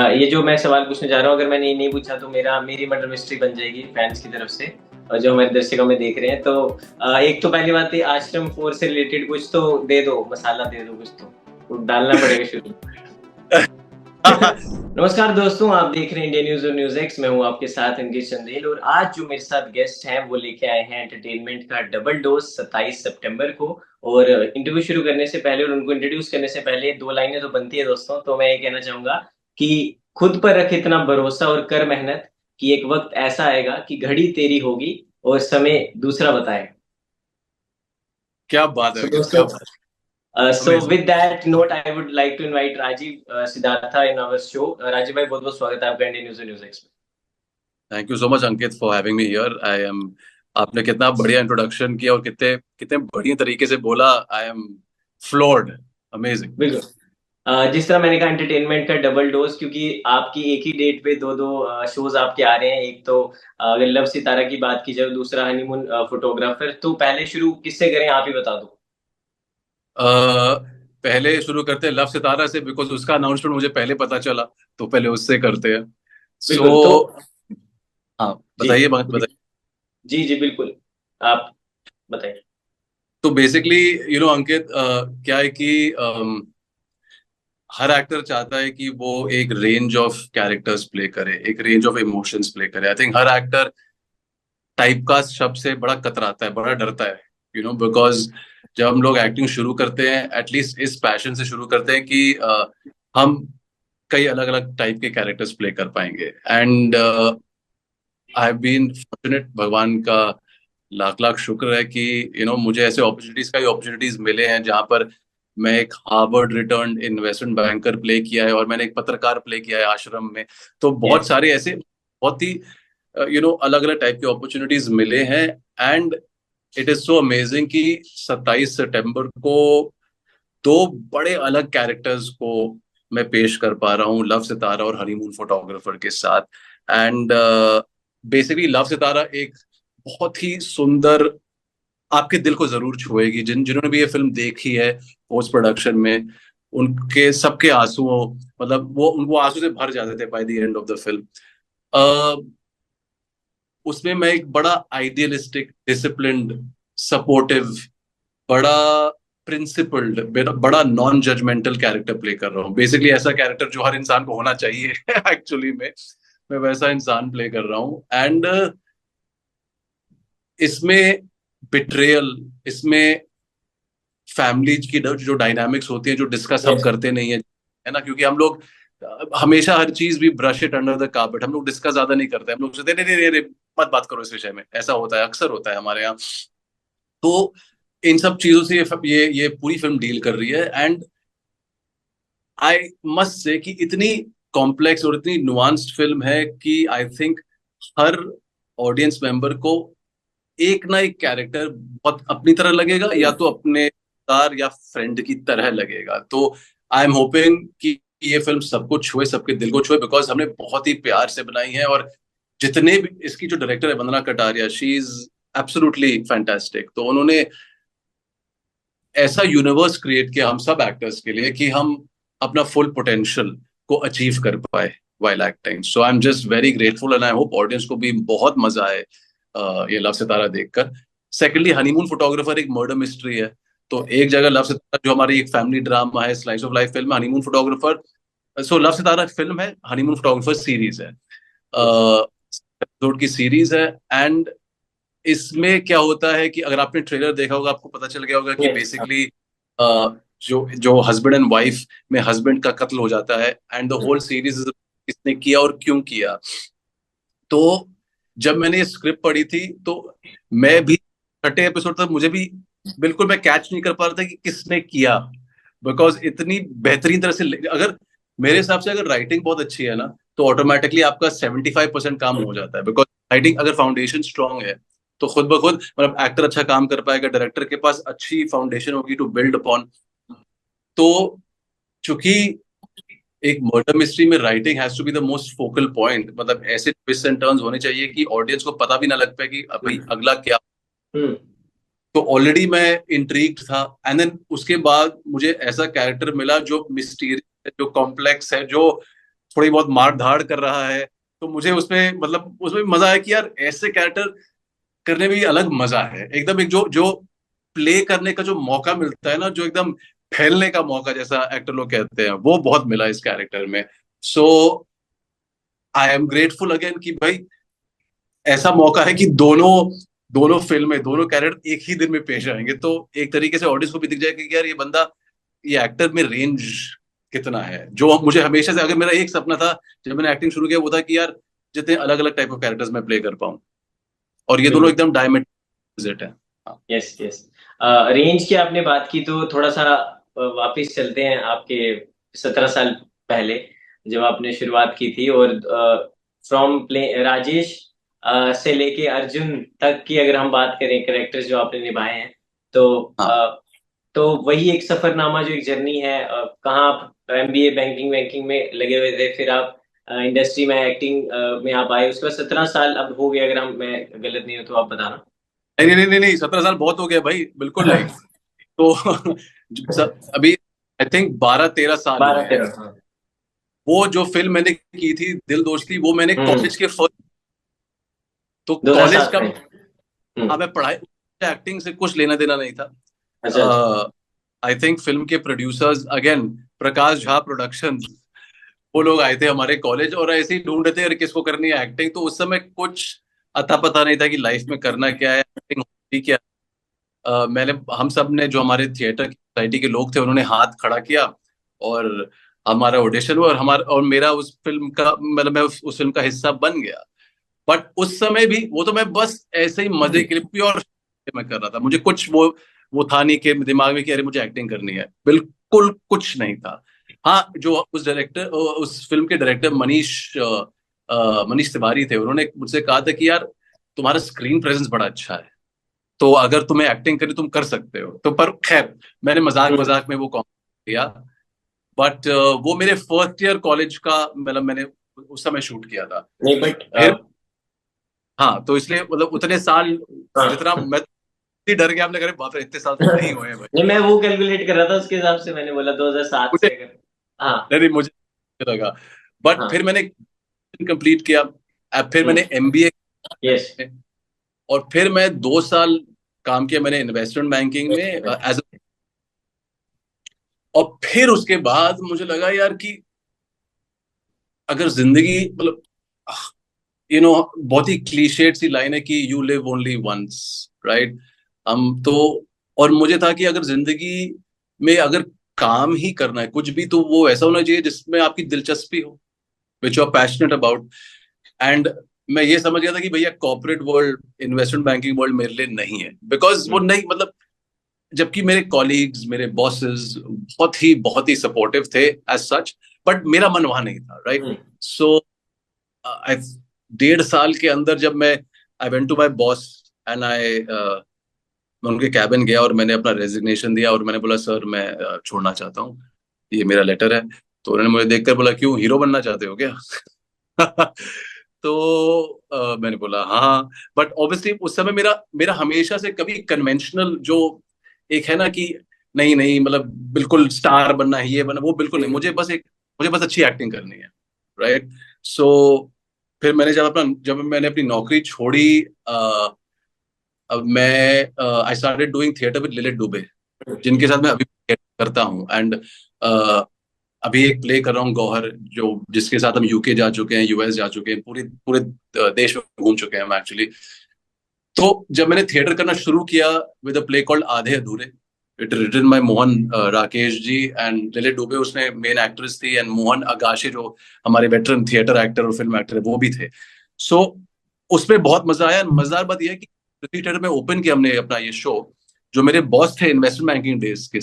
ये जो मैं सवाल पूछने जा रहा हूँ, अगर मैंने ये नहीं पूछा तो मेरी मर्डर मिस्ट्री बन जाएगी फैंस की तरफ से, और जो हमारे दर्शकों में देख रहे हैं। तो एक तो पहली बात है, आश्रम 4 से रिलेटेड कुछ तो दे दो, मसाला दे दो, कुछ तो डालना पड़ेगा शुरू। नमस्कार दोस्तों, आप देख रहे हैं इंडिया न्यूज और न्यूज एक्स। मैं हूं आपके साथ अंकित चंदेल, और आज जो मेरे साथ गेस्ट हैं वो लेके आए हैं एंटरटेनमेंट का डबल डोज 27 सितंबर को। और इंटरव्यू शुरू करने से पहले और उनको इंट्रोड्यूस करने से पहले दो लाइनें तो बनती है दोस्तों। तो मैं ये कहना चाहूंगा कि खुद पर रख इतना भरोसा और कर मेहनत कि एक वक्त ऐसा आएगा कि घड़ी तेरी होगी और समय दूसरा बताएगा। क्या बात है सो अंकित, दोस्तों, क्या बात। so amazing. with that note, I would like to invite Rajiv Siddhartha in our show. Rajiv भाई, बहुत बहुत स्वागत है आपका इंडियन न्यूज न्यूज एक्स में। Thank you so much Ankit for having me here. I am आपने कितना बढ़िया इंट्रोडक्शन किया और कितने कितने बढ़िया तरीके से बोला। I am floored. अमेजिंग। बिल्कुल। जिस तरह मैंने कहा, एंटरटेनमेंट का डबल डोज, क्योंकि आपकी एक ही डेट पे दो दो शोज आपके आ रहे हैं। एक तो अगर लव सितारा की बात की जाए, दूसरा हनीमून फोटोग्राफर। तो पहले शुरू किससे करें, आप ही बता दो। पहले शुरू करते हैं लव सितारा से, बिकॉज उसका अनाउंसमेंट मुझे पहले पता चला, तो पहले उससे करते हैं। सो बिल्कुल। तो हाँ, जी बताइए बताइए। जी जी बिल्कुल, आप बताइए। तो बेसिकली अंकित, क्या है कि हर एक्टर चाहता है कि वो एक रेंज ऑफ कैरेक्टर्स प्ले करे, एक रेंज ऑफ इमोशंस प्ले करे। I think her actor typecast शब्द से बड़ा कतराता है, बड़ा डरता है, बिकॉज जब हम लोग एक्टिंग शुरू करते हैं, एटलीस्ट इस पैशन से शुरू करते हैं कि हम कई अलग अलग टाइप के कैरेक्टर्स प्ले कर पाएंगे। And I have been fortunate, भगवान का लाख लाख शुक्र है कि मुझे ऐसे अपॉर्चुनिटीज का ही अपॉर्चुनिटीज मिले हैं जहां पर मैं एक Harvard return investment banker play किया है, और मैंने एक पत्रकार प्ले किया है आश्रम में। तो बहुत यस। सारे ऐसे बहुत ही अलग अलग टाइप के अपॉर्चुनिटीज मिले हैं। And it is so amazing कि 27 सितंबर को दो बड़े अलग कैरेक्टर्स को मैं पेश कर पा रहा हूँ, लव सितारा और हनीमून फोटोग्राफर के साथ। एंड बेसिकली लव सितारा एक बहुत ही सुंदर, आपके दिल को जरूर छुएगी। जिन्होंने भी ये फिल्म देखी है पोस्ट प्रोडक्शन में, उनके सबके आंसुओं, मतलब वो आंसू से भर जाते थे by the end of the film. उसमें मैं एक बड़ा आइडियलिस्टिक, डिसिप्लिन्ड, सपोर्टिव, बड़ा प्रिंसिपल्ड, बड़ा नॉन जजमेंटल कैरेक्टर प्ले कर रहा हूँ। बेसिकली ऐसा कैरेक्टर जो हर इंसान को होना चाहिए एक्चुअली में मैं वैसा इंसान प्ले कर रहा हूँ। एंड इसमें बिट्रेयल, इसमें फैमिली की जो डायनामिक्स होती है, जो डिस्कस हम यस। करते नहीं है ना, क्योंकि हम लोग हमेशा हर चीज भी brush it under the carpet, हम लोग डिस्कस ज्यादा नहीं करते। हम लोग सोचते नहीं नहीं नहीं नहीं, मत बात करो इस विषय में। ऐसा होता है, अक्सर होता है हमारे यहाँ। तो इन सब चीजों से ये पूरी फिल्म डील कर रही है। एंड आई मस्ट से कि इतनी कॉम्प्लेक्स और इतनी नुआंस्ड फिल्म है कि I think her audience member को एक ना एक कैरेक्टर बहुत अपनी तरह लगेगा, या तो अपने स्टार या फ्रेंड की तरह लगेगा। तो आई एम होपिंग कि ये फिल्म सबको छुए, सबके दिल को छुए, बिकॉज हमने बहुत ही प्यार से बनाई है। और जितने भी, इसकी जो डायरेक्टर है Vandana Kataria, she is absolutely fantastic. तो उन्होंने ऐसा यूनिवर्स क्रिएट किया हम सब एक्टर्स के लिए कि हम अपना फुल पोटेंशियल को अचीव कर पाए while acting. So I am just very grateful, and I hope audience को भी बहुत मजा आए ये लव सितारा देखकर। सेकेंडली, हनीमून फोटोग्राफर एक मर्डर मिस्ट्री है। तो एक जगह लव सितारा जो हमारी एक फैमिली ड्रामा है, slice of life film, honeymoon photographer. So love Sitara film है, हनीमून फोटोग्राफर सीरीज है, यस। एपिसोड की सीरीज है। एंड इसमें क्या होता है कि अगर आपने ट्रेलर देखा होगा, आपको पता चल गया होगा कि यस। बेसिकली जो जो हस्बैंड एंड वाइफ में हस्बैंड का कत्ल हो जाता है। एंड द होल सीरीज किसने किया और क्यों किया। तो जब मैंने ये स्क्रिप्ट पढ़ी थी, तो मैं भी छठे एपिसोड तक मुझे भी बिल्कुल मैं कैच नहीं कर पा रहा था कि किसने किया, बिकॉज इतनी बेहतरीन तरह से, अगर मेरे हिसाब से अगर राइटिंग बहुत अच्छी है ना, तो ऑटोमेटिकली आपका 75% काम हो जाता है। बिकॉज राइटिंग अगर फाउंडेशन स्ट्रांग है, तो खुद ब खुद मतलब एक्टर अच्छा काम कर पाएगा, डायरेक्टर के पास अच्छी फाउंडेशन होगी टू बिल्ड अपॉन। तो चूंकि एक मर्डर मिस्ट्री में writing has to be the most focal point, मतलब ऐसे ट्विस्ट एंड टर्न्स होने चाहिए कि ऑडियंस को पता भी ना लग पाए कि भाई अगला क्या। हम्म। तो ऑलरेडी मैं इंट्रीग्ड था, एंड देन उसके बाद मुझे ऐसा कैरेक्टर मिला जो मिस्टीरियस है, जो कॉम्प्लेक्स है, जो थोड़ी बहुत मार धाड़ कर रहा है, तो मुझे उसमें मतलब उसमें भी मजा है कि यार ऐसे कैरेक्टर करने में भी अलग मजा है एकदम। एक जो जो प्ले करने का जो मौका मिलता है ना, जो एकदम फैलने का मौका जैसा एक्टर लोग कहते हैं, वो बहुत मिला इस कैरेक्टर में। सो आई एम ग्रेटफुल अगेन कि भाई ऐसा मौका है कि दोनों दोनों फिल्में, दोनों कैरेक्टर एक ही दिन में पेश आएंगे, तो एक तरीके से ऑडियंस को भी दिख जाएगा कि यार ये बंदा, ये एक्टर में रेंज कितना है। जो मुझे हमेशा से, अगर मेरा एक सपना था जब मैंने एक्टिंग शुरू किया, वो था कि यार जितने अलग अलग टाइप ऑफ कैरेक्टर्स मैं प्ले कर पाऊं, और ये दोनों बिल्कुल। एकदम डायमेंट है। हाँ। Yes yes. रेंज की आपने बात की तो थोड़ा सा वापिस चलते हैं आपके 17 साल पहले, जब आपने शुरुआत की थी। और फ्रॉम प्ले राजेश से लेके अर्जुन तक की अगर हम बात करें, करेक्टर्स जो आपने निभाए हैं, तो हाँ। तो वही एक सफरनामा, जो एक जर्नी है। कहाँ आप एमबीए बैंकिंग बैंकिंग में लगे हुए थे, फिर आप इंडस्ट्री में एक्टिंग में आप आए, उसके बाद 17 साल अब हो गए, अगर हम मैं गलत नहीं हूँ तो आप बताना। नहीं नहीं नहीं नहीं, 17 साल बहुत हो गया भाई, बिल्कुल नहीं। तो अभी आई थिंक 12-13 साल हुए बारह हैं। तेरह हाँ। वो जो फिल्म मैंने की थी दिल दोस्ती, वो मैंने हम्म। कॉलेज के फर्स्ट, तो कॉलेज 2007 का, में। हाँ, हम्म। मैं पढ़ाई, एक्टिंग से कुछ लेना देना नहीं था। अच्छा। आई थिंक फिल्म के producers again, Prakash Jha production, वो लोग आए थे हमारे कॉलेज और ऐसे ही ढूंढ रहे थे यार किसको करनी है एक्टिंग। तो उस समय कुछ अता पता नहीं था कि लाइफ में करना क्या है, एक्टिंग होती क्या। मैंने, हम सब ने, जो हमारे थिएटर की सोसाइटी के लोग थे, उन्होंने हाथ खड़ा किया और हमारा ऑडिशन हुआ, और हमारा और मेरा उस फिल्म का, मतलब मैं उस फिल्म का हिस्सा बन गया। बट उस समय भी वो तो मैं बस ऐसे ही मजे के लिए, प्योर मैं कर रहा था। मुझे कुछ वो था नहीं कि दिमाग में कि अरे मुझे एक्टिंग करनी है, बिल्कुल कुछ नहीं था। हाँ, जो उस फिल्म के डायरेक्टर मनीष तिवारी थे, उन्होंने मुझसे कहा था कि यार तुम्हारा स्क्रीन प्रेजेंस बड़ा अच्छा है, तो अगर तुम्हें एक्टिंग करनी तुम कर सकते हो। तो पर खैर, मैंने मजाक हम्म। मजाक में वो कॉमेंट किया। बट वो मेरे फर्स्ट ईयर कॉलेज का, मतलब मैंने उस समय शूट किया था। नहीं बट फिर हाँ, तो इसलिए मतलब उतने साल, जितना हाँ। मैं इतनी डर गया, आपने कहा बाप रे इतने साल तो नहीं हुए हैं भाई। नहीं, मैं वो कैलकुलेट कर रहा था, उसके हिसाब से मैंने बोला 2007 मुझे से अगर। हाँ। नहीं, मुझे लगा। बट हाँ। फिर मैंने कंप्लीट किया। अब फिर मैंने एमबीए, यस। और फिर मैं 2 साल काम किया मैंने इन्वेस्टमेंट बैंकिंग में एज। और फिर उसके बाद मुझे लगा यार कि अगर जिंदगी, मतलब बहुत ही क्लीशेड सी लाइन है कि you live only once, right. हम तो, और मुझे था कि अगर जिंदगी में अगर काम ही करना है कुछ भी, तो वो ऐसा होना चाहिए जिसमें आपकी दिलचस्पी हो, which you are passionate about. And मैं ये समझ गया था कि भैया corporate world, investment banking world मेरे लिए नहीं है, बिकॉज वो नहीं, मतलब जबकि मेरे कॉलीग्स, मेरे बॉसेस बहुत ही सपोर्टिव थे एज सच, बट मेरा मन वहां नहीं था, राइट। सो 1.5 साल के अंदर जब मैं, I went to my boss and मैं उनके कैबिन गया और मैंने अपना रेजिग्नेशन दिया और मैंने बोला सर मैं छोड़ना चाहता हूँ, ये मेरा लेटर है। तो उन्होंने मुझे देखकर बोला क्यों, हीरो बनना चाहते हो क्या? तो मैंने बोला हाँ हाँ। बट ऑब्वियसली उस समय मेरा मेरा हमेशा से कभी कन्वेंशनल जो एक है ना कि नहीं नहीं, मतलब बिल्कुल स्टार बनना है, ये बनना, वो बिल्कुल नहीं। मुझे बस अच्छी एक्टिंग करनी है, राइट। सो फिर जब मैंने अपनी नौकरी छोड़ी, अब मैं I started doing theatre with Lillete Dubey, जिनके साथ मैं अभी theatre करता हूँ। एंड अभी एक प्ले कर रहा हूँ गौहर, जो जिसके साथ हम यूके जा चुके हैं, यूएस जा चुके हैं, पूरे पूरे देश में घूम चुके हैं हम एक्चुअली। तो जब मैंने थिएटर करना शुरू किया with a play called Aadhe Adhure, it written by Mohan Rakesh ji and Lillete Dubey, उसमें मेन एक्ट्रेस थी, एंड मोहन अगाशे जो हमारे वेटरन थिएटर एक्टर और फिल्म एक्टर है वो भी थे। सो उसमें बहुत मजा आया। मजेदार बात यह है कि थिएटर में ओपन किया हमने अपना ये शो, जो मेरे बॉस थे इन्वेस्टमेंट बैंकिंग डेज के,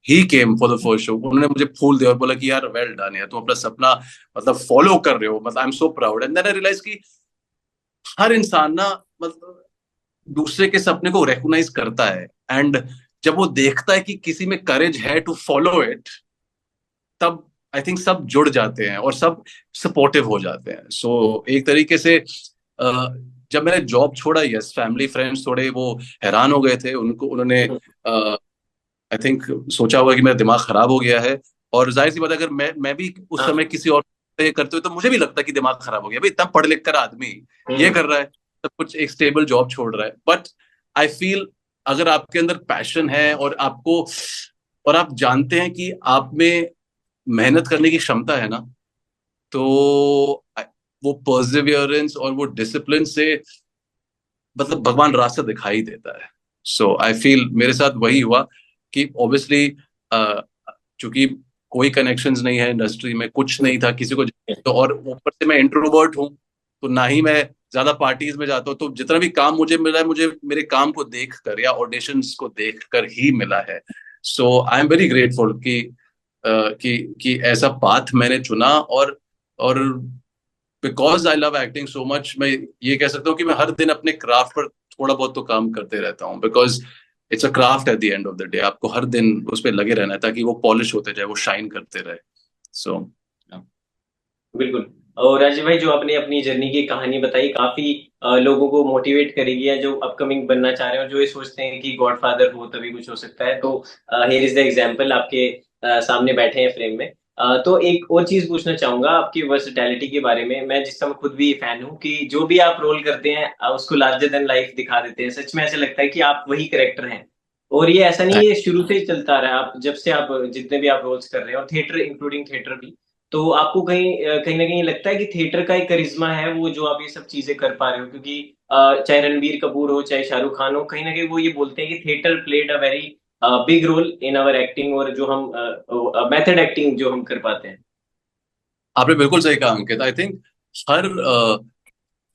he came for the first show. उन्होंने मुझे फूल दिया और बोला कि यार वेल डन यार, तुम अपना सपना मतलब फॉलो कर रहे हो, मतलब I am so proud. And then I realise कि हर इंसान ना, मतलब दूसरे के सपने को रिकॉग्नाइज करता है, एंड जब वो देखता है कि किसी में करेज है टू फॉलो इट, तब आई थिंक सब जुड़ जाते हैं और सब सपोर्टिव हो जाते हैं। सो एक तरीके से जब मैंने जॉब छोड़ा, यस फैमिली फ्रेंड्स थोड़े वो हैरान हो गए थे, उन्होंने आई थिंक सोचा होगा कि मेरा दिमाग खराब हो गया है। और जाहिर सी बात है, अगर मैं भी उस हाँ। समय किसी और ये करते हुए तो मुझे भी लगता है कि दिमाग खराब हो गया भाई, इतना पढ़ लिख कर आदमी ये कर रहा है, सब कुछ एक स्टेबल जॉब छोड़ रहा है। बट आई फील अगर आपके अंदर पैशन है और आपको, और आप जानते हैं कि आप में मेहनत करने की क्षमता है ना, तो वो परसिवियरेंस और वो डिसिप्लिन से मतलब भगवान रास्ता दिखाई देता है। सो आई फील मेरे साथ वही हुआ कि ऑब्वियसली चूंकि कोई कनेक्शंस नहीं है इंडस्ट्री में, कुछ नहीं था किसी को, तो और ऊपर से मैं इंट्रोवर्ट हूँ, तो ना ही मैं ज्यादा पार्टीज में जाता हूँ, तो जितना भी काम मुझे मिला है मुझे मेरे काम को देख कर या ऑडिशंस को देख कर ही मिला है। सो आई एम वेरी ग्रेटफुल कि ऐसा पाथ मैंने चुना, और because I love acting so much, मैं ये कह सकता हूँ कि मैं हर दिन अपने क्राफ्ट पर थोड़ा बहुत तो काम करते रहता हूँ, because it's a craft at the end of the day. आपको हर दिन उस पर लगे रहना है ताकि वो पॉलिश होते जाए, वो शाइन करते रहे। सो बिल्कुल। और राजीव भाई, जो आपने अपनी जर्नी की कहानी बताई, काफी लोगों को मोटिवेट करेगी, या जो अपकमिंग बनना चाह रहे हो, जो ये सोचते हैं कि गॉडफादर हो तभी कुछ हो सकता है, तो हियर इज द एग्जांपल आपके सामने बैठे हैं फ्रेम में। तो एक और चीज पूछना चाहूंगा आपकी वर्सटैलिटी के बारे में। मैं जिसका मैं खुद भी फैन हूँ कि जो भी आप रोल करते हैं उसको लार्जर देन लाइफ दिखा देते हैं। सच में ऐसा लगता है कि आप वही करेक्टर हैं। और ये ऐसा नहीं, ये शुरू से ही चलता रहा है, आप जब से आप जितने भी आप रोल्स कर रहे हैं, और थिएटर इंक्लूडिंग थिएटर भी। तो आपको कहीं ना कहीं लगता है कि थिएटर का एक करिश्मा है वो, जो आप ये सब चीजें कर पा रहे हो? क्योंकि चाहे रणबीर कपूर हो, चाहे शाहरुख खान हो, कहीं ना कहीं वो ये बोलते हैं कि theatre played a very big role in our acting, और जो हम मेथड एक्टिंग जो हम कर पाते हैं। आपने बिल्कुल सही कहा अंकित। आई थिंक हर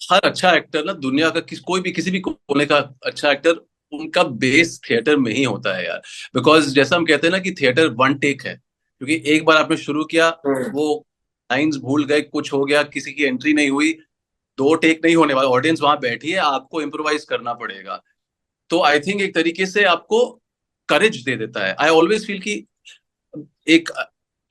हर अच्छा एक्टर ना, दुनिया का कोई भी किसी भी कोने का अच्छा एक्टर, उनका बेस थिएटर में ही होता है यार। बिकॉज जैसा हम कहते हैं ना कि थिएटर वन टेक है, क्योंकि एक बार आपने शुरू किया, हम्म। वो लाइंस भूल गए, कुछ हो गया, किसी की एंट्री नहीं हुई, दो टेक नहीं होने वाला, ऑडियंस वहां बैठी है, आपको इम्प्रोवाइज करना पड़ेगा। तो आई थिंक एक तरीके से आपको करेज दे देता है। आई ऑलवेज फील कि एक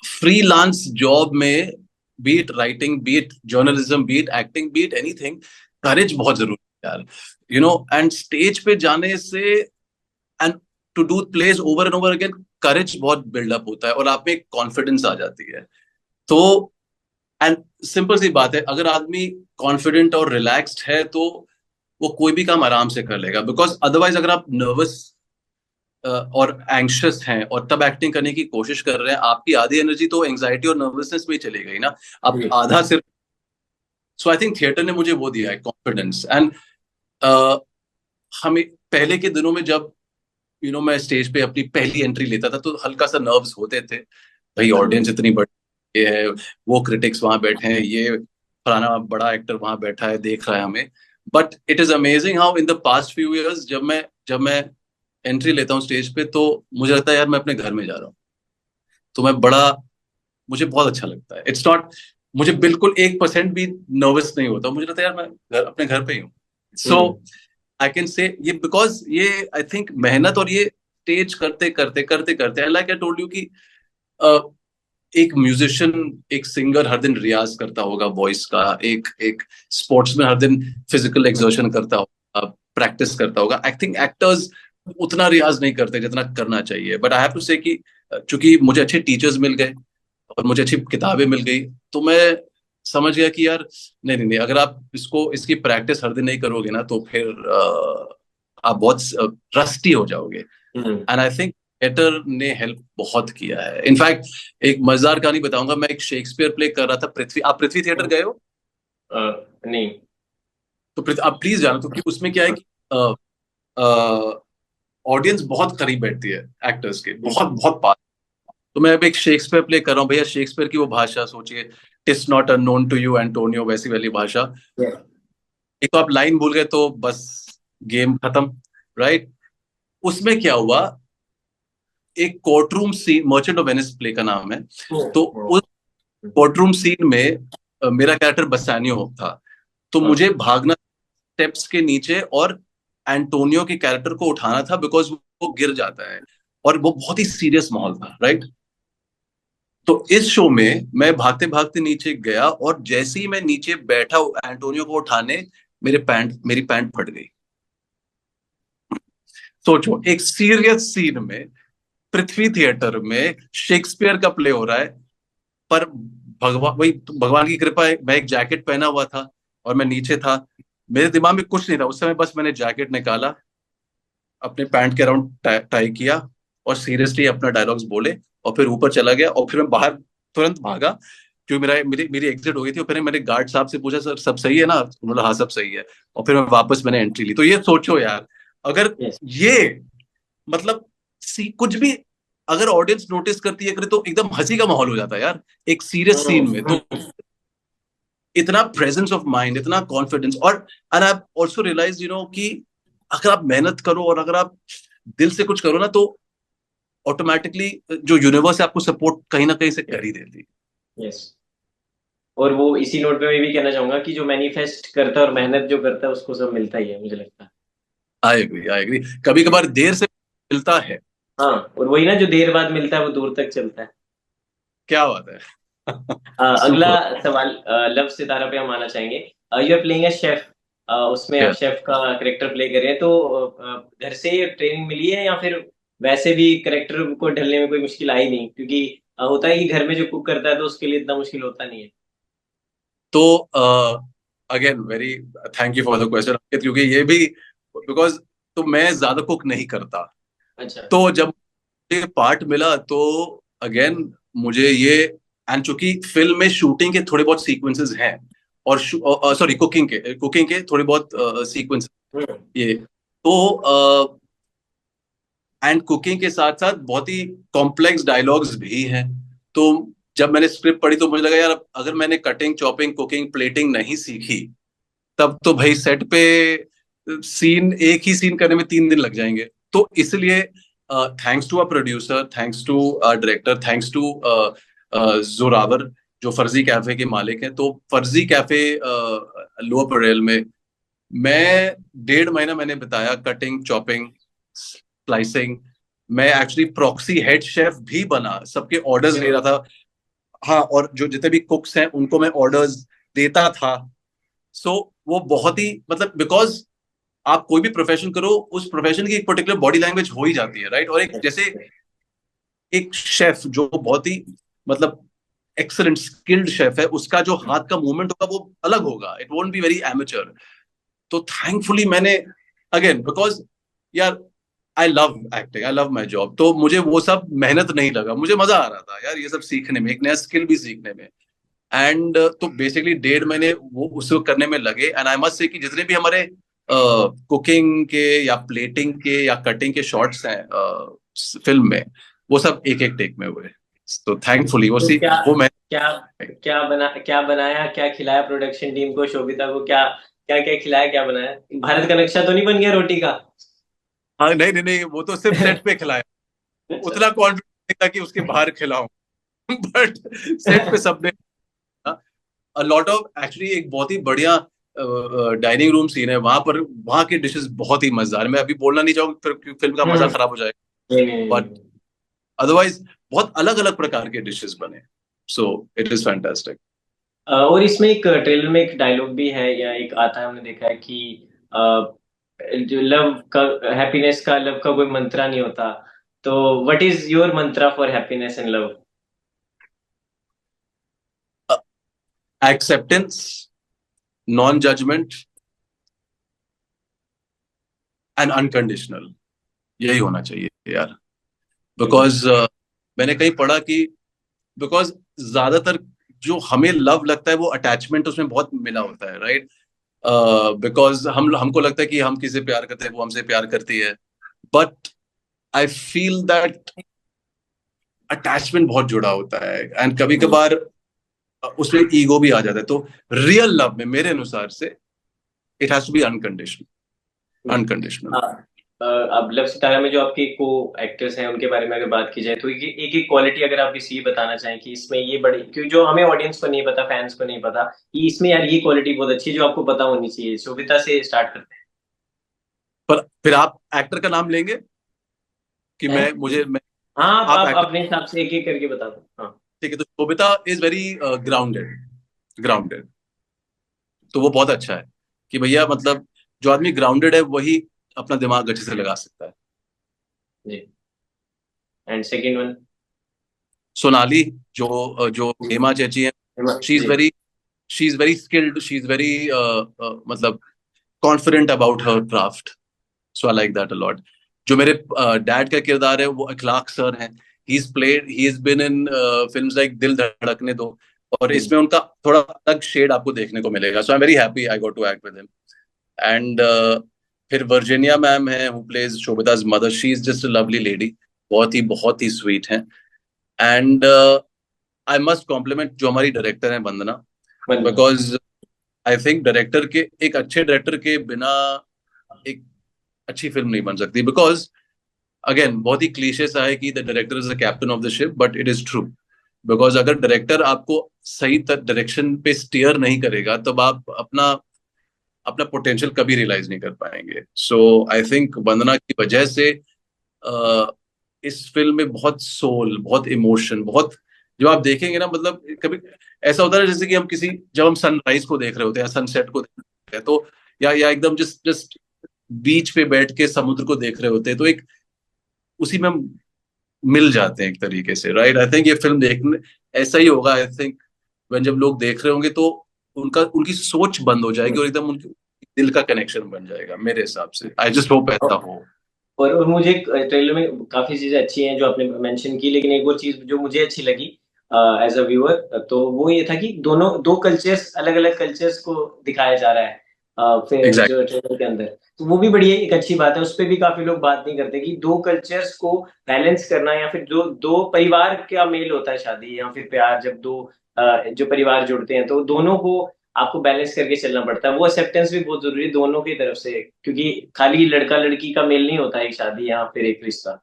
फ्रीलांस जॉब में, be it writing, be it journalism, be it acting, be it anything, courage बहुत जरूरी है यार। एंड स्टेज पे जाने से, and to do plays over and over again, courage बहुत बिल्डअप होता है और आप में एक कॉन्फिडेंस आ जाती है। तो एंड सिंपल सी बात है, अगर आदमी कॉन्फिडेंट और रिलैक्स्ड है तो वो कोई भी काम आराम से कर लेगा। बिकॉज अदरवाइज अगर आप नर्वस और एंग्शियस हैं और तब एक्टिंग करने की कोशिश कर रहे हैं, आपकी आधी एनर्जी तो एंग्जाइटी और नर्वसनेस में ही चली गई ना, आप जी। आधा सिर्फ। सो आई थिंक थिएटर ने मुझे वो दिया है, कॉन्फिडेंस। एंड हमें पहले के दिनों में जब मैं स्टेज पे अपनी पहली एंट्री लेता था तो हल्का सा नर्व्स होते थे, भाई हाँ जी। ऑडियंस इतनी बड़ी ये है, वो क्रिटिक्स वहां बैठे हैं, ये फलाना बड़ा एक्टर वहां बैठा है देख रहा है हमें। But it is amazing how in the past few years, जब मैं एंट्री लेता हूँ स्टेज पे, तो मुझे लगता है यार मैं अपने घर में जा रहा हूँ। तो मैं बड़ा, मुझे बहुत अच्छा लगता है। इट्स नॉट, मुझे बिल्कुल 1% भी नर्वस नहीं होता, मुझे लगता है यार मैं अपने घर पे ही हूँ। सो हम्म। आई कैन से ये, बिकॉज ये आई थिंक मेहनत, और ये स्टेज करते करते करते करते, लाइक आई टोल्ड यू कि अ, एक म्यूजिशियन, एक सिंगर हर दिन रियाज करता होगा वॉइस का, एक एक स्पोर्ट्समैन हर दिन फिजिकल एक्सर्शन करता होगा, प्रैक्टिस करता होगा। आई थिंक एक्टर्स उतना रियाज नहीं करते जितना करना चाहिए। बट आई हैव टू से कि चूंकि मुझे अच्छे टीचर्स मिल गए और मुझे अच्छी किताबें मिल गई, तो मैं समझ गया कि यार नहीं नहीं नहीं, अगर आप इसकी प्रैक्टिस हर दिन नहीं करोगे ना, तो फिर आप बहुत रस्टी हो जाओगे। हम्म। एंड आई थिंक थिएटर ने हेल्प बहुत किया है। इनफैक्ट एक मजेदार कहानी बताऊंगा, मैं एक शेक्सपियर प्ले कर रहा था पृथ्वी, आप पृथ्वी थिएटर गए हो? नहीं। तो आप प्लीज जानो, क्योंकि उसमें क्या है कि ऑडियंस बहुत करीब बैठती है एक्टर्स के, बहुत बहुत पास। तो मैं अब एक शेक्सपियर प्ले कर रहा हूँ भैया, शेक्सपियर की वो भाषा सोचिए, TISS not unknown to you Antonio, वैसी वाली भाषा। एक तो आप लाइन भूल गए तो बस गेम खत्म, राइट? उसमें क्या हुआ, एक courtroom scene, merchant of Venice play का नाम है। तो उस कोर्टरूम सीन में मेरा कैरेक्टर बसानियो था। तो मुझे भागना स्टेप्स के नीचे और एंटोनियो के कैरेक्टर को उठाना था, बिकॉज वो गिर जाता है, और वो बहुत ही सीरियस माहौल था, राइट? तो इस शो में मैं भागते भागते नीचे गया, और जैसे ही मैं नीचे बैठा एंटोनियो को उठाने, मेरी पैंट फट गई। सोचो, एक सीरियस सीन में, पृथ्वी थिएटर में शेक्सपियर का प्ले हो रहा है, पर भगवान, वही तो भगवान की कृपा है, मैं एक जैकेट पहना हुआ था और मैं नीचे था, मेरे दिमाग में कुछ नहीं था उस समय, बस मैंने जैकेट निकाला, अपने पैंट के अराउंड टाई किया और सीरियसली अपना डायलॉग्स बोले, और फिर ऊपर चला गया, और फिर मैं बाहर तुरंत भागा, क्योंकि मेरी मेरी एग्जिट हो गई थी, और फिर मैंने गार्ड साहब से पूछा, सर सब सही है ना, उन्होंने हाँ सब सही है, और फिर मैं वापस मैंने एंट्री ली। तो ये सोचो यार, अगर यस। ये मतलब कुछ भी अगर ऑडियंस नोटिस करती है करे, तो एकदम हंसी का माहौल हो जाता है यार एक सीरियस सीन में। तो इतना प्रेजेंस ऑफ माइंड, इतना कॉन्फिडेंस, और एंड आई ऑल्सो रियलाइज कि अगर आप मेहनत करो और अगर आप दिल से कुछ करो ना, तो ऑटोमेटिकली जो यूनिवर्स है आपको सपोर्ट कहीं ना कहीं से कर ही देती है। यस। और वो इसी नोट पे मैं भी कहना चाहूंगा कि जो मैनिफेस्ट करता है और मेहनत जो करता है उसको सब मिलता ही है, मुझे लगता है। आई एग्री, आई एग्री, कभी कभार देर से मिलता है। हाँ, और वही ना, जो देर बाद मिलता है वो दूर तक चलता है। क्या बात है। अगला सुपर। सवाल, लव सितारा पे हम आना चाहेंगे। You are playing a chef, उसमें आप शेफ का करेक्टर प्ले कर रहे हैं, तो घर से ट्रेनिंग मिली है या फिर वैसे भी करेक्टर को ढलने में कोई मुश्किल आई नहीं? क्योंकि होता है कि घर में जो कुक करता है तो उसके लिए इतना मुश्किल होता नहीं है। तो again very thank you for the question, क्योंकि ये भी बिकॉज, तो मैं ज्यादा कुक नहीं करता, अच्छा। तो जब ये पार्ट मिला तो अगेन मुझे ये, एंड चूंकि फिल्म में शूटिंग के थोड़े बहुत सीक्वेंसेस हैं, और सॉरी कुकिंग के थोड़े बहुत सीक्वेंस, हम्म। ये तो एंड कुकिंग के साथ साथ बहुत ही कॉम्प्लेक्स डायलॉग्स भी हैं। तो जब मैंने स्क्रिप्ट पढ़ी तो मुझे लगा यार, अगर मैंने कटिंग चॉपिंग कुकिंग प्लेटिंग नहीं सीखी, तब तो भाई सेट पे सीन, एक ही सीन करने में 3 दिन लग जाएंगे। तो इसलिए thanks to a producer, thanks to a director, thanks to Zorawar, जो फर्जी कैफे के मालिक हैं। तो फर्जी कैफे लोअर परेल में मैं 1.5 महीना मैंने बताया, कटिंग चॉपिंग स्लाइसिंग। मैं एक्चुअली प्रॉक्सी हेड शेफ भी बना, सबके ऑर्डर्स ले रहा था। हाँ, और जो जितने भी कुक्स हैं उनको मैं ऑर्डर्स देता था। सो वो बहुत ही मतलब, बिकॉज आप कोई भी प्रोफेशन करो, उस प्रोफेशन की एक पर्टिकुलर बॉडी लैंग्वेज हो ही जाती है, राइट। और एक जैसे एक शेफ जो बहुत ही मतलब एक्सलेंट स्किल्ड शेफ है, उसका जो हाथ का मूवमेंट होगा वो अलग होगा, it won't be very amateur. तो थैंकफुली मैंने, अगेन बिकॉज यार, I love acting, I love my job, तो मुझे वो सब मेहनत नहीं लगा, मुझे मजा आ रहा था यार ये सब सीखने में, एक नया स्किल भी सीखने में। एंड तो बेसिकली 1.5 महीने वो उसको करने में लगे। एंड आई मस्ट से कि जितने भी हमारे कुकिंग के या प्लेटिंग के या कटिंग के शॉट्स हैं फिल्म में, वो सब एक एक टेक में हुए। तो थैंकफुली वो तो सी क्या वो मैं, क्या क्या बनाया, क्या खिलाया प्रोडक्शन टीम को, शोभिता को क्या क्या क्या खिलाया, क्या बनाया? भारत का नक्शा तो नहीं बन गया रोटी का? हाँ नहीं नहीं नहीं, वो तो सिर्फ सेट पे खिलाया, अच्छा। उतना कॉन्फिडेंस था कि उसके बाहर खिलाऊं। बट सेट पे सबने, अ लॉट ऑफ एक्चुअली, एक बहुत ही बढ़िया डाइनिंग रूम सीन है वहां पर, वहां की डिशेस बहुत ही मजेदार है। मैं अभी बोलना नहीं चाहूंगा फिर फिल्म का मजा हम्म। खराब हो जाएगा, नहीं नहीं नहीं बट नहीं। अदरवाइज बहुत अलग अलग प्रकार के डिशेस बने। So it is fantastic. और इसमें एक ट्रेलर में एक डायलॉग भी है, या एक आता है, हमने देखा है कि अ, जो लव का, हैप्पीनेस का, लव का कोई मंत्रा नहीं होता। तो what is your mantra for happiness and love? Acceptance, non judgement and unconditional, यही होना चाहिए यार। बिकॉज मैंने कहीं पढ़ा कि, बिकॉज ज्यादातर जो हमें लव लगता है वो अटैचमेंट उसमें बहुत मिला होता है, राइट। बिकॉज हमको लगता है कि हम किसी से प्यार करते हैं, वो हमसे प्यार करती है, but I feel that attachment बहुत जुड़ा होता है, एंड कभी कभार उसमें ईगो भी आ जाता है। तो रियल लव में मेरे अनुसार से it has to be unconditional, unconditional. अब लव सितारा में जो आपके को एक्टर्स हैं उनके बारे में अगर बात की जाए, तो एक एक क्वालिटी अगर आप किसी बताना चाहें कि इसमें ये बड़ी, क्योंकि जो हमें ऑडियंस को नहीं पता, फैंस को नहीं पता कि इसमें यार ये क्वालिटी बहुत अच्छी है जो आपको पता होनी चाहिए। शोभिता से स्टार्ट करते पर फिर आप एक्टर का नाम लेंगे कि हैं। मैं हाँ, आप आप एक्टर, अपने हिसाब से एक एक करके बता दो। हाँ। ठीक है। तो Sobhita is very grounded, grounded, तो वो बहुत अच्छा है कि भैया मतलब जो आदमी ग्राउंडेड है वही अपना दिमाग अच्छे से लगा सकता है। जी। And second one? सोनाली, जो हेमा चेची है, she is very she is very skilled, she is very मतलब confident about her craft. So I like that a lot. जो मेरे डैड का किरदार है वो अखलाक सर हैं. He is been in films like दिल धड़कने दो, और इसमें उनका थोड़ा अलग शेड आपको देखने को मिलेगा. So I am very happy I got to act with him. And फिर वर्जीनिया मैम है who plays Shobhita's mother. She is just a lovely lady. बहुत ही स्वीट है. एंड आई मस्ट कॉम्प्लीमेंट जो हमारी डायरेक्टर है Vandana, because I think director के एक अच्छे डायरेक्टर के बिना एक अच्छी फिल्म नहीं बन सकती. बिकॉज अगेन बहुत ही क्लीशे सा है कि the director is the captain of the ship, but it is true. Because अगर डायरेक्टर आपको सही डायरेक्शन पे स्टीयर नहीं करेगा तब आप अपना अपना पोटेंशियल कभी रियलाइज नहीं कर पाएंगे. सो आई थिंक वंदना की वजह से इस फिल्म में बहुत सोल, बहुत इमोशन, बहुत जो आप देखेंगे ना, मतलब कभी ऐसा होता है जैसे कि हम किसी जब हम सनराइज को देख रहे होते हैं, सनसेट को देख रहे हैं, तो या एकदम जस्ट जस्ट बीच पे बैठ के समुद्र को देख रहे होते हैं, तो एक उसी में हम मिल जाते हैं एक तरीके से. राइट. आई थिंक ये फिल्म देखने ऐसा ही होगा. आई थिंक when जब लोग देख रहे होंगे तो उनकी सोच बंद हो जाएगी और एकदम उनकी दिल का कनेक्शन बन जाएगा मेरे हिसाब से. आई जस्ट होप ऐसा हो. और मुझे ट्रेलर में काफी चीजें अच्छी हैं जो आपने मेंशन की, लेकिन एक और चीज जो मुझे अच्छी लगी एज अ व्यूअर, तो वो ये था कि दोनों दो कल्चर्स, अलग अलग कल्चर्स को दिखाया जा रहा है फिर एग्जैक्ट. जो ट्रेलर के अंदर. तो वो भी बढ़िया, एक अच्छी बात है. उस पर भी काफी लोग बात नहीं करते कि दो कल्चर्स को बैलेंस करना, या फिर जो दो परिवार का मेल होता है शादी या फिर प्यार, जब दो जो परिवार जुड़ते हैं तो दोनों को आपको बैलेंस करके चलना पड़ता है. वो एक्सेप्टेंस भी बहुत जरूरी है दोनों की तरफ से, क्योंकि खाली लड़का लड़की का मेल नहीं होता एक शादी या फिर एक रिश्ता.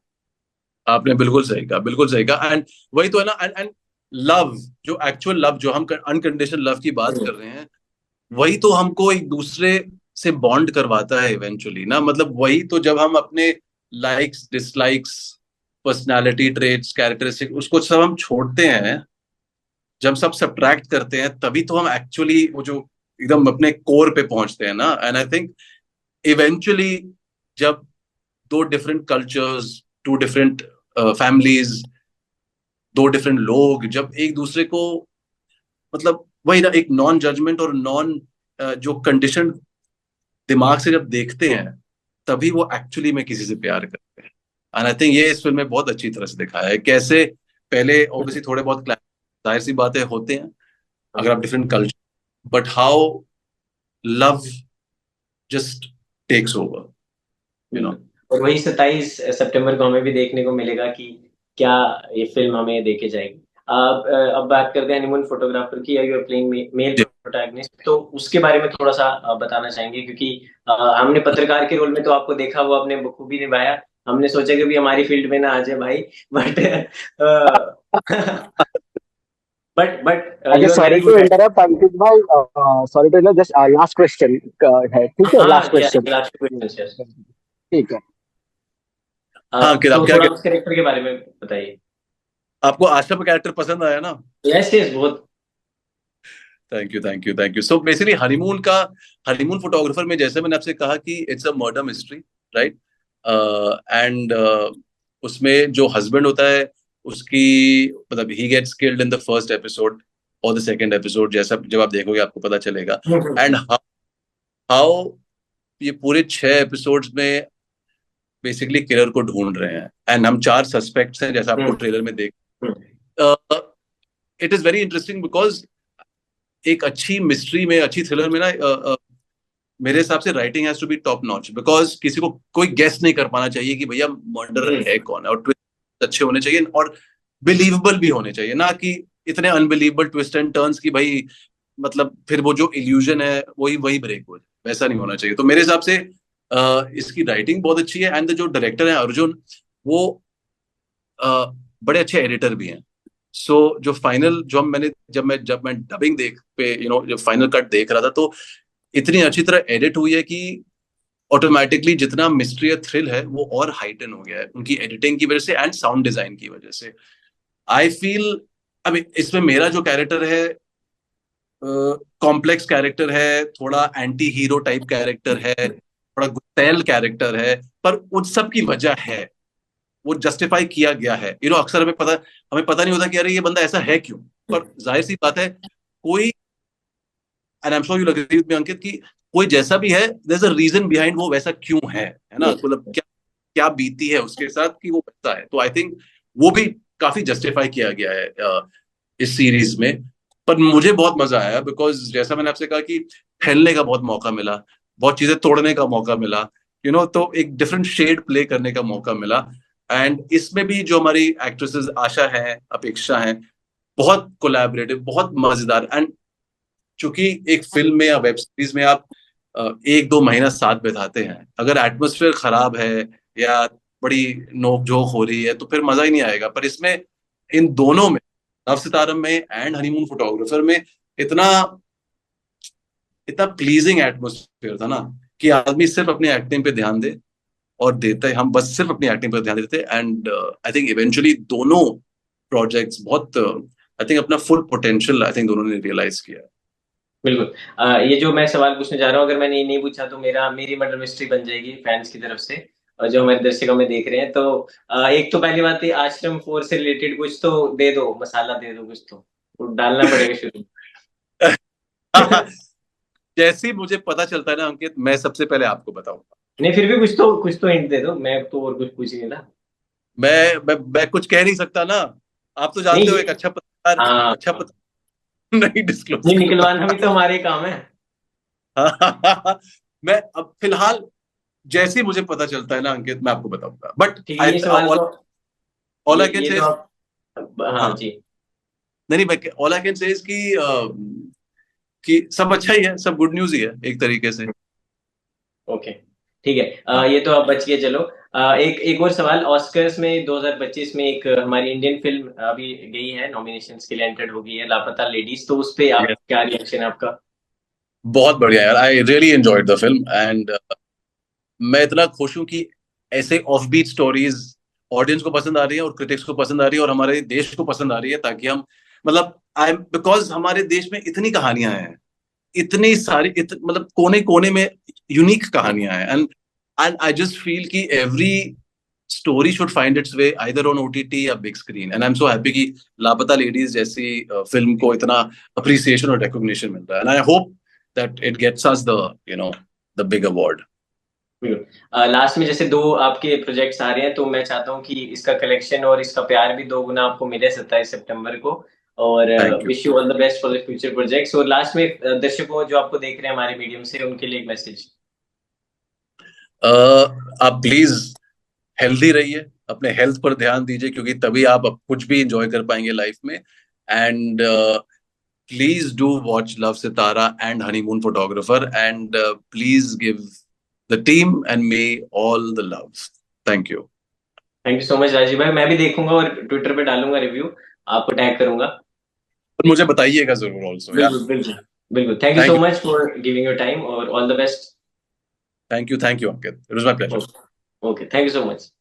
आपने बिल्कुल सही कहा, बिल्कुल सही कहा. एंड वही तो है ना. एंड लव, जो एक्चुअल लव, जो हम अनकंडीशनल लव की बात कर रहे हैं, वही तो हमको एक दूसरे से बॉन्ड करवाता है इवेंचुअली ना. मतलब वही तो जब हम अपने likes dislikes, personality traits, characteristic, उसको सब हम छोड़ते हैं, जब सब सब्ट्रैक्ट करते हैं, तभी तो हम एक्चुअली वो जो एकदम अपने कोर पे पहुंचते हैं ना. एंड आई थिंक इवेंचुअली जब दो different cultures, two different families, दो डिफरेंट लोग जब एक दूसरे को, मतलब वही ना, एक नॉन जजमेंट और नॉन जो कंडीशन दिमाग से जब देखते हैं, तभी वो एक्चुअली में किसी से प्यार करते हैं. एंड आई थिंक ये इस फिल्म में बहुत अच्छी तरह से दिखाया है कैसे पहले ऑब्वियसली थोड़े बहुत जाहिर सी बातें होते हैं अगर आप different culture, but how love just takes over, you know. और वही 27 सितंबर को हमें भी देखने को मिलेगा कि क्या ये फिल्म हमें देखे जाएगी. अब बात करते हैं हनीमून फोटोग्राफर की, या यूर प्लेइंग मेल प्रोटैगनिस्ट, तो उसके बारे में थोड़ा सा बताना चाहेंगे, क्योंकि हमने पत्रकार के रोल में तो आपको देखा, वो आपने बखूबी निभाया. हमने सोचा कि भी हमारी फील्ड में ना आ जाए भाई, बट बट अच्छा, you are sorry very to good. Interrupt Ankit भाई. Sorry to interrupt, just last question है, ठीक है? हाँ, लास्ट क्वेश्चन. Last question. ठीक है. हाँ, कि आप तो क्या थोड़ा उस कैरेक्टर के बारे में बताइए. आपको आशा का कैरेक्टर पसंद आया ना? यस यस, बहुत. Thank you, thank you, thank you. So basically honeymoon photographer में जैसे मैंने आपसे कहा कि it's a murder mystery, right. And उसमें जो हस्बैंड होता है उसकी, मतलब ही gets killed in the first episode और द सेकंड एपिसोड, जैसा जब आप देखोगे आपको पता चलेगा. एंड हाउ ये पूरे 6 एपिसोड्स में बेसिकली किलर को ढूंढ रहे हैं. एंड हम 4 सस्पेक्ट्स हैं जैसा आपको ट्रेलर में देख. It is very interesting because एक अच्छी मिस्ट्री में, अच्छी थ्रिलर में ना, मेरे हिसाब से writing has to be top notch, because किसी को कोई गेस नहीं कर पाना चाहिए कि भैया मर्डर है कौन है. और ट्विस्ट अच्छे होने चाहिए और बिलीवेबल भी होने चाहिए, ना कि इतने अनबिलीवेबल ट्विस्ट एंड टर्न्स की भाई मतलब फिर वो जो इल्यूजन है वही वही ब्रेक हो जाए. वैसा नहीं होना चाहिए. तो मेरे हिसाब से इसकी राइटिंग बहुत अच्छी है. एंड जो डायरेक्टर है अर्जुन, वो बड़े अच्छे एडिटर भी हैं. सो जो फाइनल जो मैंने जब मैं डबिंग देख पे जो फाइनल कट देख रहा था, तो इतनी अच्छी तरह एडिट हुई है कि ऑटोमेटिकली जितना मिस्ट्री या थ्रिल है वो और हाइटन हो गया है उनकी एडिटिंग की वजह से एंड साउंड डिजाइन की वजह से. आई फील अभी इसमें मेरा जो कैरेक्टर है कॉम्प्लेक्स कैरेक्टर है, थोड़ा एंटी हीरो टाइप कैरेक्टर है, थोड़ा गुस्सैल कैरेक्टर है, पर उन सब की वजह है, वो जस्टिफाई किया गया है. अक्सर हमें पता नहीं होता कि अरे ये बंदा ऐसा है क्यों, पर जाहिर सी बात है कोई, and I am sure you agree with me Ankit, कि कोई जैसा भी है, there is a reason behind वो वैसा क्यों है ना, मतलब क्या क्या बीती है उसके साथ कि वो वैसा है। तो आई थिंक वो भी काफी जस्टिफाई किया गया है इस सीरीज में। पर मुझे बहुत मजा आया बिकॉज जैसा मैंने आपसे कहा कि खेलने का बहुत मौका मिला, बहुत चीजें तोड़ने का मौका मिला, तो एक डिफरेंट शेड प्ले करने का मौका मिला। एंड इसमें भी जो हमारी एक्ट्रेसेस आशा है, अपेक्षा है, बहुत कोलैबोरेटिव, बहुत मजेदार। एंड चूंकि एक फिल्म में या वेब सीरीज में आप 1-2 महीना साथ बिताते हैं, अगर एटमोसफेयर खराब है या बड़ी नोक झोंक हो रही है तो फिर मजा ही नहीं आएगा। पर इसमें, इन दोनों में, लव सितारम में एंड हनीमून फोटोग्राफर में, इतना इतना प्लीजिंग एटमोसफेयर था ना कि आदमी सिर्फ अपनी एक्टिंग पे ध्यान दे, और देते हम बस सिर्फ अपनी एक्टिंग पर ध्यान देते। एंड आई थिंक इवेंचुअली दोनों प्रोजेक्ट्स बहुत, आई थिंक अपना फुल पोटेंशियल आई थिंक दोनों ने रियलाइज किया। बिल्कुल। ये जो मैं सवाल पूछने जा रहा हूँ, अगर मैंने ये नहीं पूछा तो मेरी मर्डर मिस्ट्री बन जाएगी फैंस की तरफ से, और जो हमारे दर्शक हमें देख रहे हैं। तो एक तो पहली बात है, आश्रम 4 से रिलेटेड कुछ तो दे दो, मसाला दे दो, कुछ तो डालना पड़ेगा शुरू। जैसे ही मुझे पता चलता है ना अंकित, मैं सबसे पहले आपको बताऊंगा। नहीं, फिर भी कुछ तो हिंट दे दो, मैं तो और कुछ पूछ नहीं था। मैं कुछ कह नहीं सकता ना, आप तो जानते हो नहीं। एक अच्छा पत्रकार, हाँ, अच्छा पत्रकार नहीं डिस्क्लोज नहीं, करता। निकलवाना भी तो हमारे काम है। मैं अब फिलहाल जैसे ही मुझे पता चलता है ना अंकित, मैं आपको बताऊंगा। बट ठीक है, आई ये सवाल तो ऑल आई कैन ये से, तो आप, हाँ हाँ, जी। नहीं मैं ऑल आई कैन से कि सब अच्छा ही है, सब गुड न्यूज ही है एक तरीके से। ओके, ठीक है। हाँ, ये तो आप बच गए, चलो। एक एक और सवाल, ऑस्कर्स में 2025 में एक हमारी इंडियन फिल्म अभी गई है, नॉमिनेशंस के लिए एंटर्ड हो गई है, लापता लेडीज। तो उस पे आप, yes, क्या रिएक्शन है आपका? बहुत बढ़िया यार, I really enjoyed the film. And मैं इतना खुश हूं कि ऐसे ऑफ बीट स्टोरीज ऑडियंस को पसंद आ रही है, और क्रिटिक्स को पसंद आ रही है, और हमारे देश को पसंद आ रही है, ताकि हम, मतलब आई बिकॉज हमारे देश में इतनी कहानियां हैं, इतनी सारी मतलब कोने कोने में यूनिक कहानियां हैं। एंड आई जस्ट फील कि every story should find its way either on OTT या big screen. And I am so happy कि लापता लेडीज जैसी फिल्म को इतना अप्रिसिएशन और रिकॉग्निशन मिल रहा है। And I hope that it gets us the the big award. Last में जैसे 2 आपके प्रोजेक्ट्स आ रहे हैं, तो मैं चाहता हूँ कि इसका कलेक्शन और इसका प्यार भी 2 गुना आपको मिले 27 सितंबर को। और thank you. Wish you all the best for the future projects. और लास्ट में दर्शकों जो आपको देख रहे हैं हमारे मीडियम से, उनके लिए एक मैसेज। आप प्लीज हेल्दी रहिए, अपने हेल्थ पर ध्यान दीजिए, क्योंकि तभी आप अब कुछ भी इंजॉय कर पाएंगे लाइफ में। And please do watch love Sitara and honeymoon photographer, and please give the team and may all the love. Thank you. Thank you so much Rajeev भाई, मैं भी देखूंगा और ट्विटर पे डालूंगा रिव्यू, आपको टैग करूंगा। और मुझे बताइएगा जरूर ऑल्सो यार। बिल्कुल, बिल्कुल। बिल्कुल, thank you thank so you. Much for giving your time, और all the best. Thank you Ankit, it was my pleasure. Okay, thank you so much.